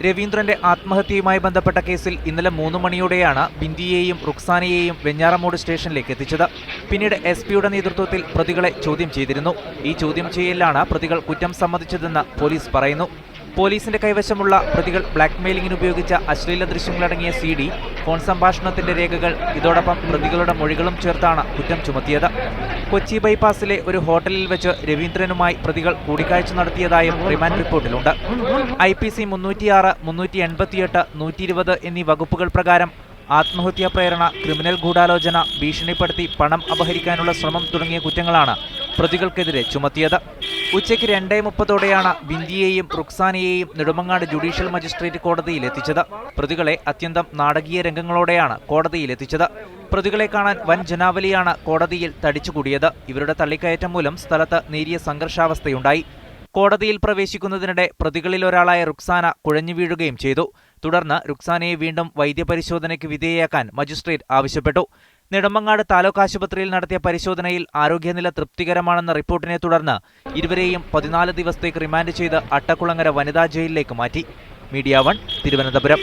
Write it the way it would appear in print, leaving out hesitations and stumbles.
രവീന്ദ്രന്റെ ആത്മഹത്യയുമായി ബന്ധപ്പെട്ട കേസിൽ ഇന്നലെ 3 മണിയോടെയാണ് ബിന്ദിയെയും റുക്സാനയെയും വെഞ്ഞാറമൂട് സ്റ്റേഷനിലേക്ക് എത്തിച്ചത്. പിന്നീട് എസ്പിയുടെ നേതൃത്വത്തിൽ പ്രതികളെ ചോദ്യം ചെയ്തിരുന്നു. ഈ ചോദ്യം ചെയ്യലിലാണ് പ്രതികൾ കുറ്റം സമ്മതിച്ചതെന്ന് പോലീസ് പറയുന്നു. പോലീസിന്റെ കൈവശമുള്ള പ്രതികൾ ബ്ലാക്ക്മെയിലിംഗിന് ഉപയോഗിച്ച അശ്ലീല ദൃശ്യങ്ങളടങ്ങിയ CD, ഫോൺ സംഭാഷണത്തിന്റെ രേഖകൾ, ഇതോടൊപ്പം പ്രതികളുടെ മൊഴികളും ചേർത്താണ് കുറ്റം ചുമത്തിയത്. കൊച്ചി ബൈപ്പാസിലെ ഒരു ഹോട്ടലിൽ വെച്ച് രവീന്ദ്രനുമായി പ്രതികൾ കൂടിക്കാഴ്ച നടത്തിയതായും റിമാൻഡ് റിപ്പോർട്ടിലുണ്ട്. IPC 306, 388, 120 എന്നീ വകുപ്പുകൾ പ്രകാരം ആത്മഹത്യാ പ്രേരണ, ക്രിമിനൽ ഗൂഢാലോചന, ഭീഷണിപ്പെടുത്തി പണം അപഹരിക്കാനുള്ള ശ്രമം തുടങ്ങിയ കുറ്റങ്ങളാണ് പ്രതികൾക്കെതിരെ ചുമത്തിയത്. ഉച്ചയ്ക്ക് 2:30ഓടെയാണ് ബിന്ദിയെയും റുക്സാനയെയും നെടുമങ്ങാട് ജുഡീഷ്യൽ മജിസ്ട്രേറ്റ് കോടതിയിൽ എത്തിച്ചത്. പ്രതികളെ അത്യന്തം നാടകീയ രംഗങ്ങളോടെയാണ് കോടതിയിൽ എത്തിച്ചത്. പ്രതികളെ കാണാൻ വൻ ജനാവലിയാണ് കോടതിയിൽ തടിച്ചുകൂടിയത്. ഇവരുടെ തള്ളിക്കയറ്റം മൂലം സ്ഥലത്ത് നേരിയ സംഘർഷാവസ്ഥയുണ്ടായി. കോടതിയിൽ പ്രവേശിക്കുന്നതിനിടെ പ്രതികളിൽ ഒരാളായ റുക്സാന കുഴഞ്ഞു വീഴുകയും ചെയ്തു. തുടർന്ന് റുക്സാനയെ വീണ്ടും വൈദ്യപരിശോധനയ്ക്ക് വിധേയയാക്കാൻ മജിസ്ട്രേറ്റ് ആവശ്യപ്പെട്ടു. നെടുമങ്ങാട് താലൂക്ക് ആശുപത്രിയിൽ നടത്തിയ പരിശോധനയിൽ ആരോഗ്യനില തൃപ്തികരമാണെന്ന റിപ്പോർട്ടിനെ തുടർന്ന് ഇരുവരെയും 14 ദിവസത്തേക്ക് റിമാൻഡ് ചെയ്ത് അട്ടക്കുളങ്ങര വനിതാ ജയിലിലേക്ക് മാറ്റി. മീഡിയ 1, തിരുവനന്തപുരം.